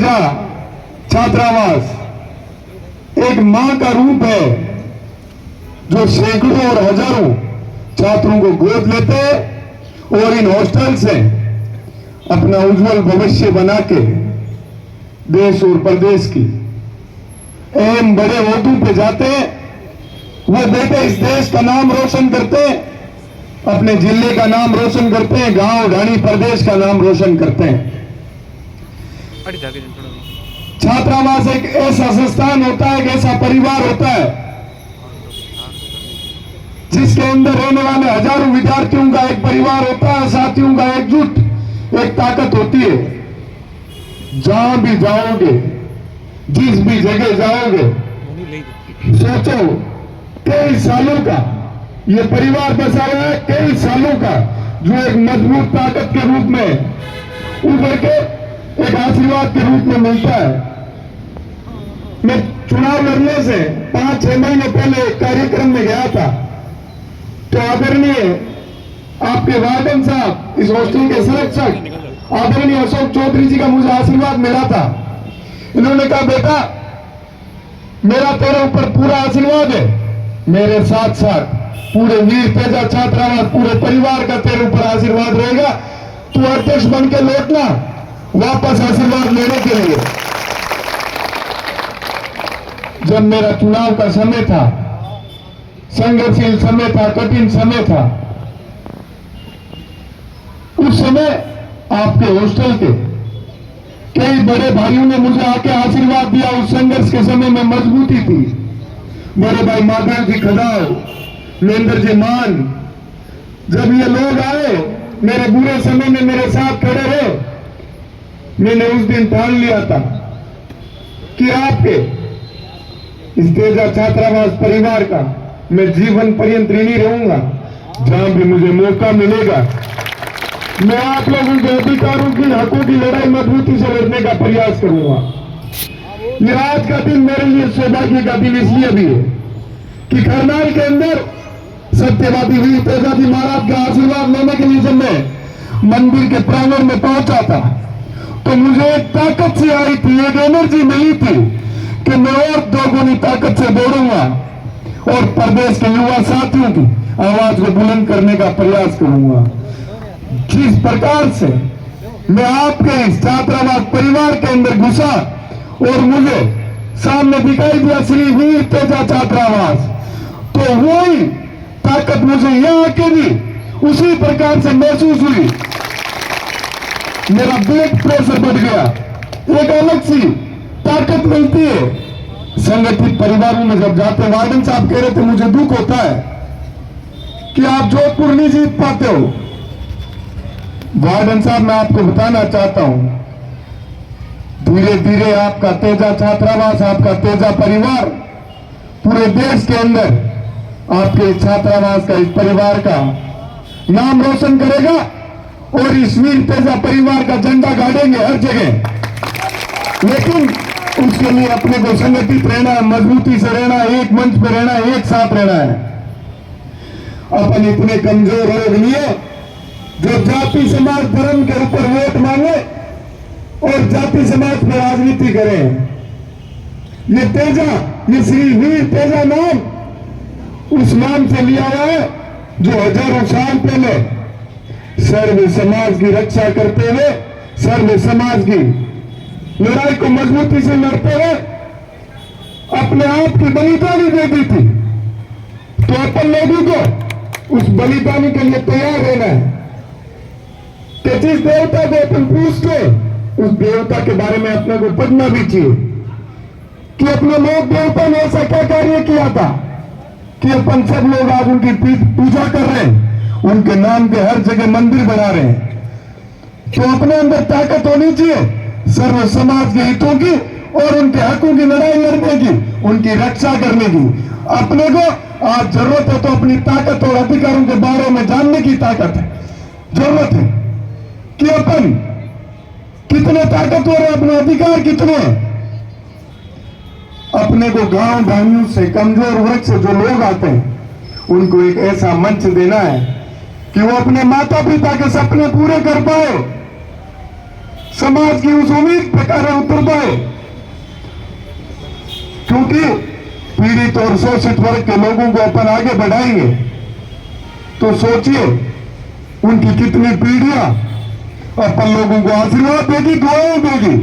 तेजा छात्रावास एक मां का रूप है जो सैकड़ों और हजारों छात्रों को गोद लेते और इन हॉस्टल से अपना उज्जवल भविष्य बना के देश और प्रदेश की अहम बड़े ओहदों पे जाते हैं। वो बेटे इस देश का नाम रोशन करते हैं, अपने जिले का नाम रोशन करते हैं, गांव ढाणी प्रदेश का नाम रोशन करते हैं। छात्रावास एक ऐसा संस्थान होता है, एक ऐसा परिवार होता है जिसके अंदर रहने वाले हजारों विद्यार्थियों का एक परिवार होता है, साथियों का एकजुट एक ताकत होती है। जहां भी जाओगे, जिस भी जगह जाओगे, सोचो कई सालों का ये परिवार बसा हुआ है, कई सालों का, जो एक मजबूत ताकत के रूप में उभर के एक आशीर्वाद के रूप में मिलता है। मैं चुनाव लड़ने से 5-6 महीने पहले एक कार्यक्रम में गया था, तो आदरणीय आपके वार्डन साहब, इस हॉस्टल के संरक्षक आदरणीय अशोक चौधरी जी का मुझे आशीर्वाद मिला था। इन्होंने कहा, बेटा मेरा तेरे ऊपर पूरा आशीर्वाद है, मेरे साथ साथ पूरे वीर तेजा छात्रावास पूरे परिवार का तेरे ऊपर आशीर्वाद रहेगा। तू अध्यक्ष बन के लौटना वापस आशीर्वाद लेने के लिए। जब मेरा चुनाव का समय था, संघर्षशील समय था, कठिन समय था, उस समय आपके हॉस्टल के कई बड़े भाइयों ने मुझे आके आशीर्वाद दिया। उस संघर्ष के समय में मजबूती थी। बड़े भाई माधव जी खदाव, महेंद्र जी मान, जब ये लोग आए मेरे बुरे समय में मेरे साथ खड़े रहे, मैंने उस दिन ठान लिया था कि आपके इस तेजा छात्रावास परिवार का मैं जीवन पर्यंत ऋणी रहूंगा। जहां भी मुझे मौका मिलेगा मैं आप लोगों के अधिकारों की, हकों की लड़ाई मजबूती से लड़ने का प्रयास करूंगा। ये आज का दिन मेरे लिए सौभाग्य का दिन इसलिए भी है कि करनाल के अंदर सत्यवादी वीर तेजा जी महाराज का आशीर्वाद लेने के लिए जब मैं मंदिर के प्रांगण में पहुंचा था, तो मुझे एक ताकत से आई थी, एक एनर्जी मिली थी कि मैं और दोगुनी ताकत से दौड़ूंगा और प्रदेश के युवा साथियों की आवाज को बुलंद करने का प्रयास करूंगा। जिस प्रकार से मैं आपके इस छात्रावास परिवार के अंदर घुसा और मुझे सामने दिखाई दिया श्री वीर तेजा छात्रावास, तो वही ताकत मुझे यहां आके भी उसी प्रकार से महसूस हुई। मेरा ब्लड प्रेशर बढ़ गया, एक अलग सी ताकत मिलती है। संगठित परिवारों में जब जाते, वार्डन साहब कह रहे थे मुझे दुख होता है कि आप जोधपुर नहीं जीत पाते हो। वार्डन साहब मैं आपको बताना चाहता हूं, धीरे धीरे आपका तेजा छात्रावास, आपका तेजा परिवार पूरे देश के अंदर आपके छात्रावास का, इस परिवार का नाम रोशन करेगा और इस वीर तेजा परिवार का झंडा गाड़ेंगे हर जगह। लेकिन उसके लिए अपने को संगठित रहना है, मजबूती से रहना है, एक मंच पर रहना है, एक साथ रहना है। अपन इतने कमजोर लोग नहीं है जो जाति समाज धर्म के ऊपर वोट मांगे और जाति समाज पर राजनीति करें। ये तेजा, ये श्री वीर तेजा नाम उस नाम से लिया हुआ है जो हजारों साल पहले सर्व समाज की रक्षा करते हुए, सर्व समाज की लड़ाई को मजबूती से लड़ते हुए अपने आप की बलिदानी दे दी थी। तो अपन लोगों को उस बलिदानी के लिए तैयार रहना है कि जिस देवता को अपन पूछते, उस देवता के बारे में अपने को पढ़ना भी चाहिए कि अपने लोक देवता ने ऐसा क्या कार्य किया था कि अपन सब लोग आज उनकी पूजा कर रहे हैं, उनके नाम के हर जगह मंदिर बना रहे हैं। तो अपने अंदर ताकत होनी चाहिए सर्व समाज के हितों की और उनके हकों की लड़ाई लड़ने की, उनकी रक्षा करने की। अपने को आज जरूरत है तो अपनी ताकत और अधिकारों के बारे में जानने की ताकत है, जरूरत है कि अपन कितने ताकतवर है, अपने अधिकार कितने हैं। अपने को गांव ढाणियों से, कमजोर वर्ग से जो लोग आते हैं उनको एक ऐसा मंच देना है कि वो अपने माता पिता के सपने पूरे कर पाए, समाज की उस उम्मीद पे कार्य उतर पाए, क्योंकि पीड़ित और शोषित वर्ग के लोगों को अपन आगे बढ़ाएंगे तो सोचिए उनकी कितनी पीढ़ियां अपन लोगों को आशीर्वाद देगी, दुआएं देगी।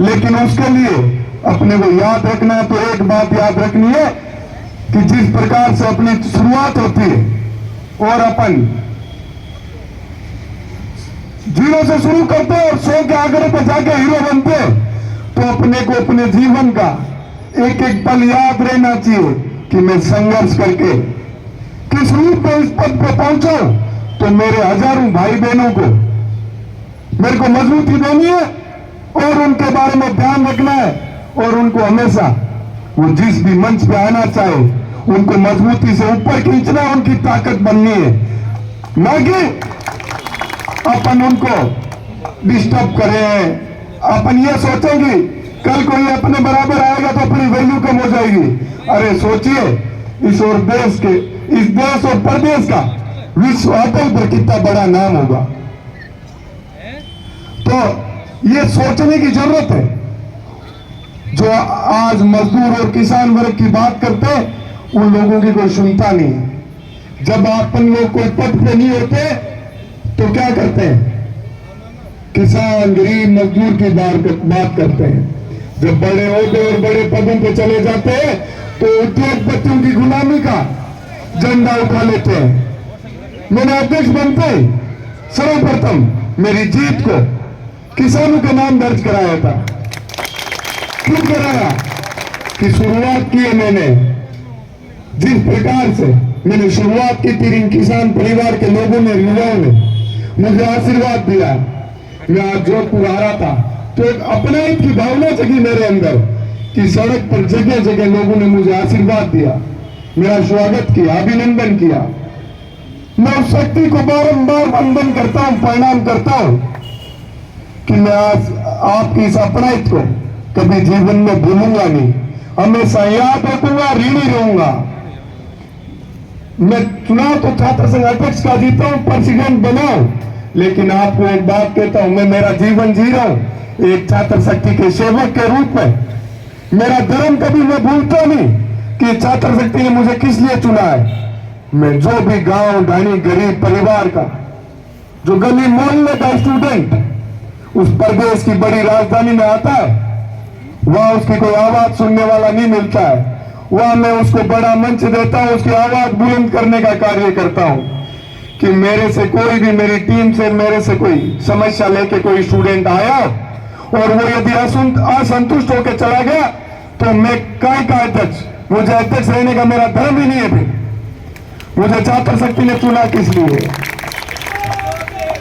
लेकिन उसके लिए अपने को याद रखना है, तो एक बात याद रखनी है कि जिस प्रकार से अपनी शुरुआत होती है और अपन जीरो से शुरू करते हैं और 100 के आगे पे जाके हीरो बनते हैं, तो अपने को अपने जीवन का एक एक पल याद रहना चाहिए कि मैं संघर्ष करके किस रूप में इस पद पर पहुंचा, तो मेरे हजारों भाई बहनों को मेरे को मजबूती देनी है और उनके बारे में ध्यान रखना है और उनको हमेशा वो जिस भी मंच पे आना चाहे उनको मजबूती से ऊपर खींचना है, उनकी ताकत बननी है, ना कि अपन उनको डिस्टर्ब करें। अपन ये सोचेंगे कल कोई अपने बराबर आएगा तो अपनी वैल्यू कम हो जाएगी। अरे सोचिए इस देश और प्रदेश का विश्व अटल पर कितना बड़ा नाम होगा। तो ये सोचने की जरूरत है। जो आज मजदूर और किसान वर्ग की बात करते हैं उन लोगों की कोई सुनता नहीं है। जब अपन लोग कोई पद पे नहीं होते तो क्या करते हैं, किसान गरीब मजदूर की बात करते हैं। जब बड़े ओहदे और बड़े पदों पे चले जाते हैं तो उद्योगपतियों की गुलामी का झंडा उठा लेते हैं। मैंने अध्यक्ष बनते सर्वप्रथम मेरी जीत को किसानों के नाम दर्ज कराया था। क्यों कराया कि शुरुआत की है मैंने, जिस प्रकार से मैंने शुरुआत की थी, इन किसान परिवार के लोगों ने, युवाओं ने मुझे आशीर्वाद दिया। मैं आज जोधपुर आ रहा था तो एक अपनाइत की भावना जगी मेरे अंदर कि सड़क पर जगह जगह लोगों ने मुझे आशीर्वाद दिया, मेरा स्वागत किया, अभिनंदन किया। मैं उस शक्ति को बारंबार वंदन करता हूं, प्रणाम करता हूं कि मैं आज आपकी इस अपनाइत को कभी जीवन में भूलूंगा नहीं, हमेशा याद रखूंगा, ऋणी रहूंगा। मैं चुनाव तो छात्र संघ अध्यक्ष का जीता हूं, प्रेसिडेंट बना हूं, लेकिन आपको एक बात कहता हूं, मैं मेरा जीवन जी रहा हूं एक छात्र शक्ति के सेवक के रूप में। मेरा धर्म कभी मैं भूलता नहीं कि छात्र शक्ति ने मुझे किस लिए चुना है। मैं जो भी गांव ढाणी गरीब परिवार का, जो गली मोहल्ले का स्टूडेंट उस प्रदेश की बड़ी राजधानी में आता है, वहां उसकी कोई आवाज सुनने वाला नहीं मिलता है, वहां मैं उसको बड़ा मंच देता हूं, उसकी आवाज बुलंद करने का कार्य करता हूं कि मेरे से कोई भी, मेरी टीम से मेरे से कोई समस्या लेके कोई स्टूडेंट आया और वो यदि असंतुष्ट होकर चला गया तो मैं काय का अध्यक्ष, मुझे अध्यक्ष रहने का मेरा धर्म ही नहीं है। फिर मुझे छात्र शक्ति ने चुना किस लिए?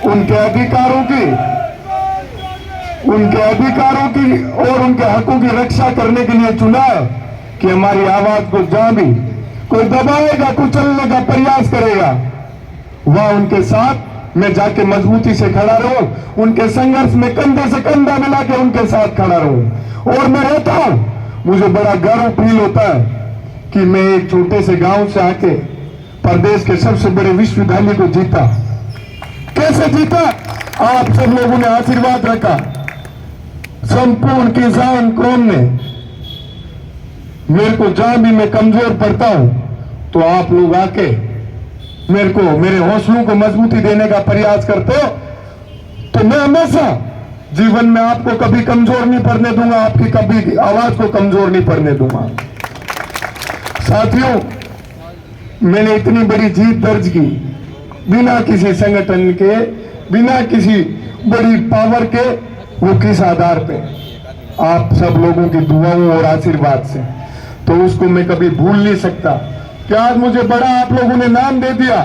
उनके अधिकारों की और उनके हकों की रक्षा करने के लिए चुना है कि हमारी आवाज को जहां भी कोई दबाएगा, कुचलने का प्रयास करेगा, वहां उनके साथ मैं जाके मजबूती से खड़ा रहूं, उनके संघर्ष में कंधे से कंधा मिला के उनके साथ खड़ा रहूं। और मैं रहता हूं, मुझे बड़ा गर्व फील होता है कि मैं एक छोटे से गांव से आके प्रदेश के सबसे बड़े विश्वविद्यालय को जीता। कैसे जीता? आप सब लोगों ने आशीर्वाद रखा, संपूर्ण किसान कौम ने। मेरे को जहां भी मैं कमजोर पड़ता हूं तो आप लोग आके मेरे को, मेरे हौसलों को मजबूती देने का प्रयास करते हो, तो मैं हमेशा जीवन में आपको कभी कमजोर नहीं पड़ने दूंगा, आपकी कभी आवाज को कमजोर नहीं पड़ने दूंगा। साथियों, मैंने इतनी बड़ी जीत दर्ज की बिना किसी संगठन के, बिना किसी बड़ी पावर के। वो किस आधार पे? आप सब लोगों की दुआओं और आशीर्वाद से। तो उसको मैं कभी भूल नहीं सकता कि आज मुझे बड़ा आप लोगों ने नाम दे दिया।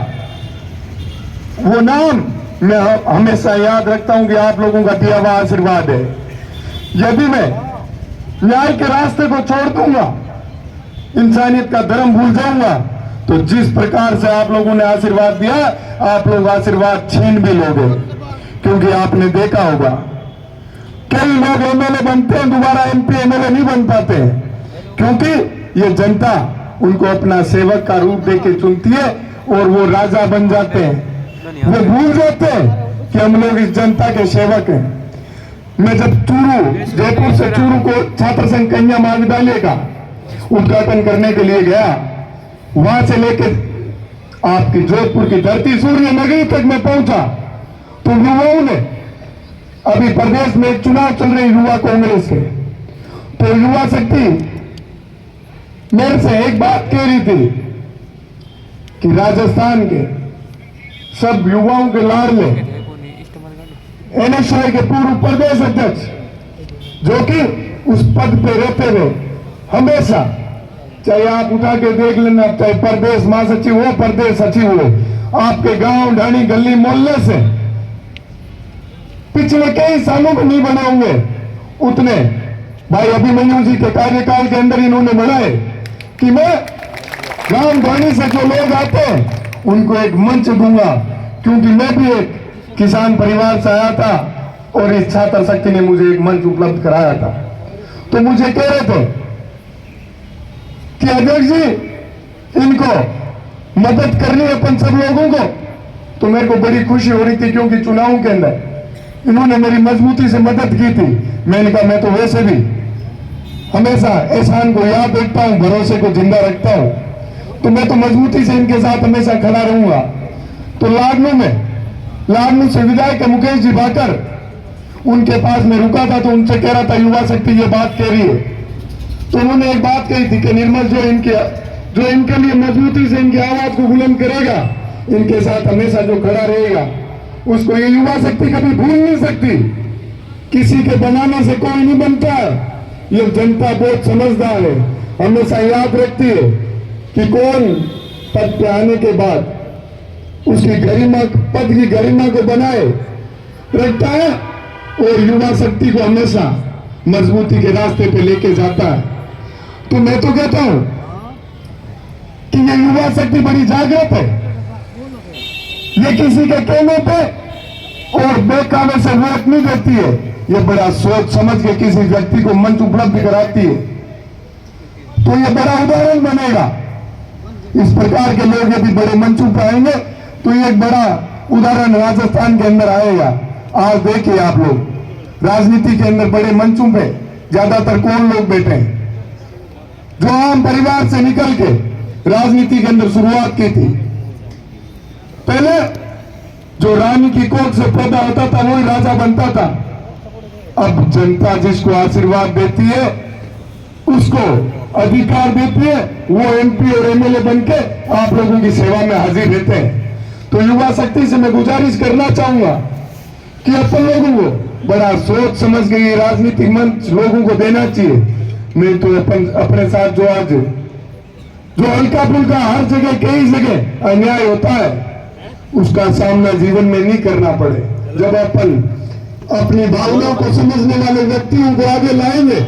वो नाम मैं हमेशा याद रखता हूं कि आप लोगों का दिया हुआ आशीर्वाद है। यदि मैं न्याय के रास्ते को छोड़ दूंगा, इंसानियत का धर्म भूल जाऊंगा, तो जिस प्रकार से आप लोगों ने आशीर्वाद दिया, आप लोग आशीर्वाद छीन भी लोगे। क्योंकि आपने देखा होगा कई लोग एमएलए बनते हैं, दोबारा एमपी एमएलए नहीं बन पाते हैं, क्योंकि ये जनता उनको अपना सेवक का रूप देके चुनती है और वो राजा बन जाते हैं। वो भूल जाते हैं कि हम लोग इस जनता के सेवक हैं। मैं जब चूरू, जयपुर से चूरू को छात्र संघ कन्या महाविद्यालय का उद्घाटन करने के लिए गया, वहां से लेकर आपकी जोधपुर की धरती सूर्य नगरी तक मैं पहुंचा, तो युवाओं ने, अभी प्रदेश में चुनाव चल रहे युवा कांग्रेस के, तो युवा शक्ति मेरे से एक बात कह रही थी कि राजस्थान के सब युवाओं के लाडले एनएसयूआई के पूर्व प्रदेश अध्यक्ष, जो कि उस पद पे रहते हुए हमेशा, चाहे आप उठा के देख लेना, चाहे प्रदेश महासचिव हो, प्रदेश सचिव हो, आपके गांव ढाणी गली मोहल्ले से पिछले कई सालों में नहीं बने होंगे उतने भाई अभिमन्यु जी के कार्यकाल के अंदर इन्होंने बनाए कि मैं गांव ढाणी से जो लोग आते हैं उनको एक मंच दूंगा, क्योंकि मैं भी एक किसान परिवार से आया था और इस छात्र शक्ति ने मुझे एक मंच उपलब्ध कराया था। तो मुझे कह रहे थे कि अध्यक्ष जी इनको मदद करनी है अपन सब लोगों को, तो मेरे को बड़ी खुशी हो रही थी, क्योंकि चुनाव के अंदर इन्होंने मेरी मजबूती से मदद की थी। मैंने कहा मैं तो वैसे भी हमेशा एहसान को याद रखता हूं, भरोसे को जिंदा रखता हूं, तो मैं तो मजबूती से इनके साथ हमेशा खड़ा रहूंगा। तो लाडनू से विधायक मुकेश जी भाकर, उनके पास में रुका था, तो उनसे कह रहा था युवा शक्ति ये बात कह रही है, तो उन्होंने एक बात कही थी कि निर्मल जो इनके लिए मजबूती से इनकी आवाज को बुलंद करेगा, इनके साथ हमेशा जो खड़ा रहेगा, उसको ये युवा शक्ति कभी भूल नहीं सकती। किसी के बनाने से कोई नहीं बनता, ये जनता बहुत समझदार है, हमेशा याद रखती है कि कौन पद पे आने के बाद उसकी गरिमा, पद की गरिमा को बनाए रखता है और युवा शक्ति को हमेशा मजबूती के रास्ते पे लेके जाता है। तो मैं तो कहता हूं कि ये युवा शक्ति बड़ी जागृत है, ये किसी के कहने पे और बेकामे से वोट नहीं देती है, ये बड़ा सोच समझ के किसी व्यक्ति को मंच उपलब्ध कराती है। तो ये बड़ा उदाहरण बनेगा, इस प्रकार के लोग यदि बड़े मंचों पर आएंगे तो ये एक बड़ा उदाहरण राजस्थान के अंदर आएगा। आज देखिए आप लोग राजनीति के अंदर बड़े मंचों पे ज्यादातर कौन लोग बैठे हैं, जो आम परिवार से निकल के राजनीति के अंदर शुरुआत की थी। पहले जो रानी की कोख से पैदा होता था वही राजा बनता था, अब जनता जिसको आशीर्वाद देती है, उसको अधिकार देती है, वो एमपी और एमएलए बनके आप लोगों की सेवा में हाजिर रहते हैं। तो युवा शक्ति से मैं गुजारिश करना चाहूंगा कि अपन लोगों को बड़ा सोच समझ के ये राजनीतिक मंच लोगों को देना चाहिए। मैं तो अपने साथ जो हल्का फुल्का हर जगह कई जगह अन्याय होता है, उसका सामना जीवन में नहीं करना पड़े। जब अपन अपनी भावनाओं को समझने वाले व्यक्तियों को आगे लाएंगे,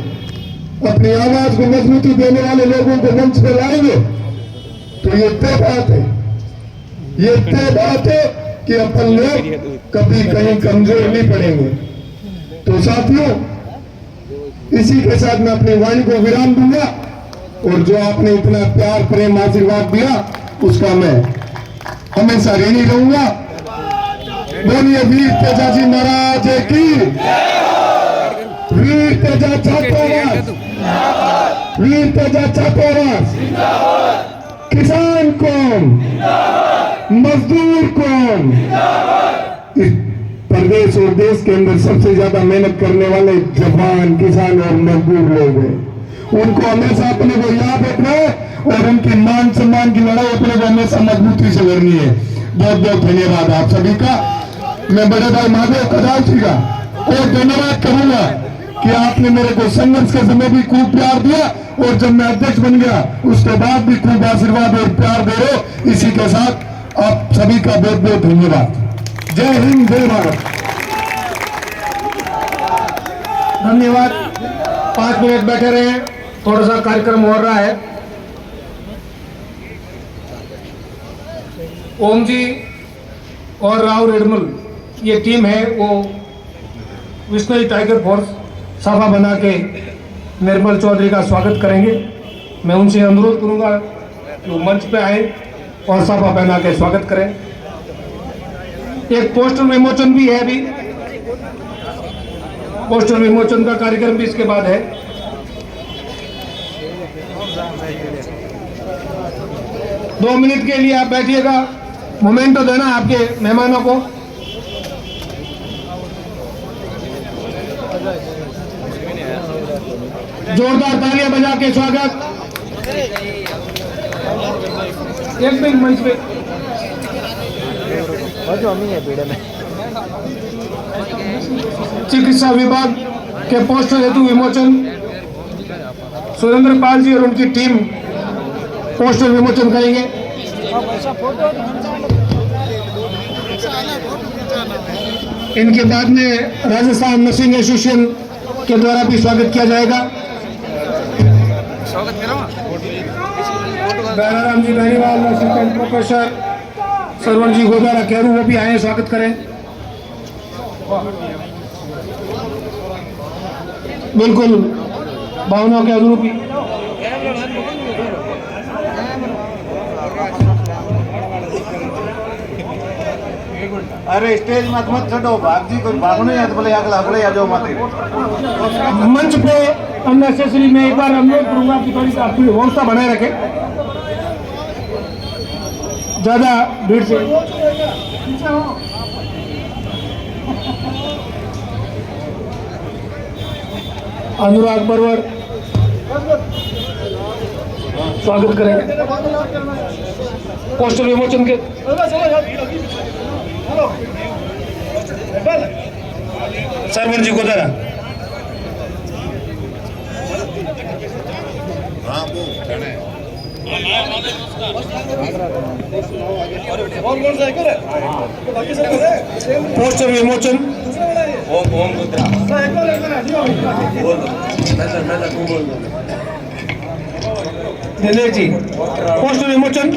अपनी आवाज को मजबूती देने वाले लोगों को मंच पर लाएंगे, तो ये तय बात है कि अपन लोग कभी कहीं कमजोर नहीं पड़ेंगे। तो साथियों, इसी के साथ मैं अपनी वाणी को विराम दूंगा, और जो आपने इतना प्यार प्रेम आशीर्वाद दिया उसका मैं हमेशा ऋणी रहूंगा। बोलिए वीर तेजा जी महाराज की, वीर तेजा छात्रावास, वीर तेजा छात्रावास, किसान कौन, मजदूर कौन, इस प्रदेश और देश के अंदर सबसे ज्यादा मेहनत करने वाले जवान, किसान और मजदूर लोग हैं, उनको हमेशा अपने को याद रखना है और उनकी मान सम्मान की लड़ाई अपने को हमेशा मजबूती से लड़नी है। बहुत बहुत धन्यवाद आप सभी का। मैं बड़े भाई महादेव कदाल जी का और धन्यवाद करूंगा कि आपने मेरे को संघर्ष के समय भी खूब प्यार दिया, और जब मैं अध्यक्ष बन गया उसके बाद भी खूब आशीर्वाद और प्यार दे रहे। इसी के साथ आप सभी का बहुत बहुत धन्यवाद। जय हिंद, जय भारत। धन्यवाद। 5 मिनट बैठे रहे, थोड़ा सा कार्यक्रम हो रहा है। ओम जी और राव रेडमल ये टीम है, वो विष्णु टाइगर फोर्स सभा बना के निर्मल चौधरी का स्वागत करेंगे। मैं उनसे अनुरोध करूंगा कि वो मंच पे आए और सभा बना के स्वागत करें। एक पोस्टर विमोचन भी है अभी। पोस्टर विमोचन का कार्यक्रम भी इसके बाद है। दो मिनट के लिए आप बैठिएगा, मोमेंटो देना आपके मेहमानों को। जोरदार तालियां बजा के स्वागत। एक मिनट मंच पे चिकित्सा विभाग के पोस्टर हेतु विमोचन सुरेंद्र पाल जी और उनकी टीम पोस्टर विमोचन करेंगे। इनके बाद में राजस्थान नर्सिंग एसोसिएशन के द्वारा भी स्वागत किया जाएगा। बैराराम जी बेनीवाल, असिस्टेंट प्रोफेसर सरवण जी गोदारा कैरू, वो भी आए, स्वागत करें। बिल्कुल भावनाओं के अनुरूप ही। अरे स्टेज मत चढ़ो, भाग जी कोई भागो नहीं, बोले अगले आ जाओ मत। मंच पे अननेसेसरी में एक बार अनुरोध करूंगा कि थोड़ी सी अपनी व्यवस्था बनाए रखें, ज्यादा भीड़ से। अनुराग बरवर स्वागत करें पोस्टर विमोचन के। सरवण जी गोदारा। पोस्टर विमोचन दिनेश जी, पोस्टर विमोचन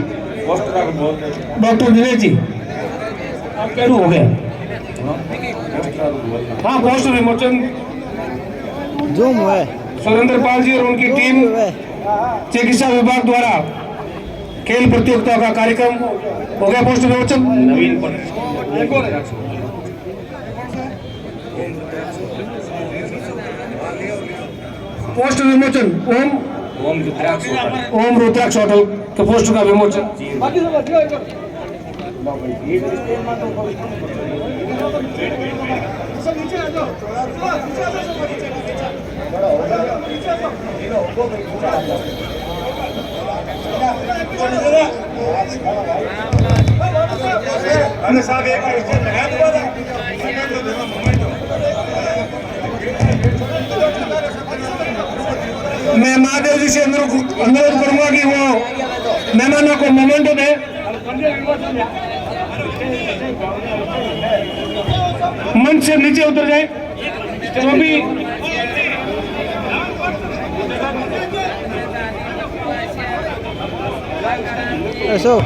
डॉक्टर दिनेश जी कैरू हो गया। हाँ, पोस्टर विमोचन जूम है सुरेंद्र पाल जी और उनकी टीम चिकित्सा विभाग द्वारा खेल प्रतियोगिता का कार्यक्रम हो गया। पोस्टर विमोचन पोस्टर विमोचन ओम रुद्राक्ष होटल के पोस्टर का विमोचन। मैं महादेव जी से अनुरोध करूंगा कि वो मेहमानों को मोमेंटो दे। मंच से नीचे उतर जाए तो भी अशोक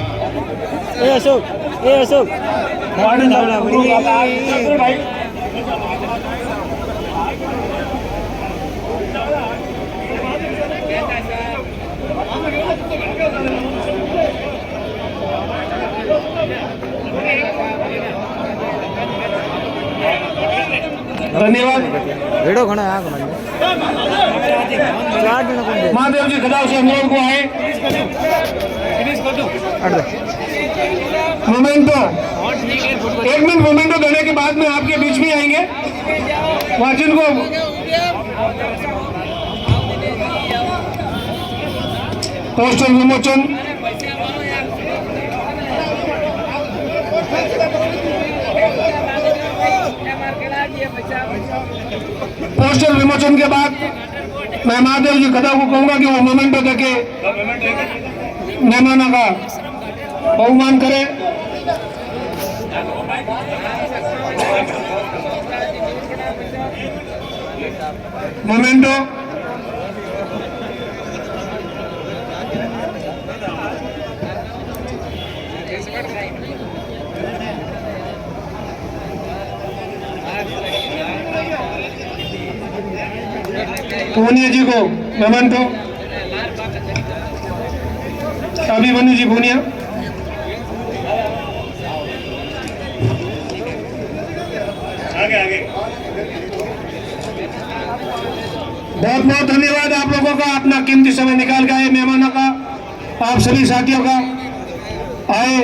अशोक धन्यवाद। वीडियो घना आग मन महादेव जी खदाव से अनुरोध को आए मोमेंटो, एक मिनट मोमेंटो देने के बाद में आपके बीच में आएंगे वहाँ जिनको पोस्टर विमोचन के बाद मैं महादेव जी खदा को कहूंगा कि वो मोमेंटो देके मेहमानों का बहुमान करें। मोमेंटो पूनिया जी को मोमेंटो, अभिमन्यु जी पूनिया, आगे आगे बहुत बहुत धन्यवाद आप लोगों का, अपना कीमती समय निकाल के आए, मेहमानों का, आप सभी साथियों का आए।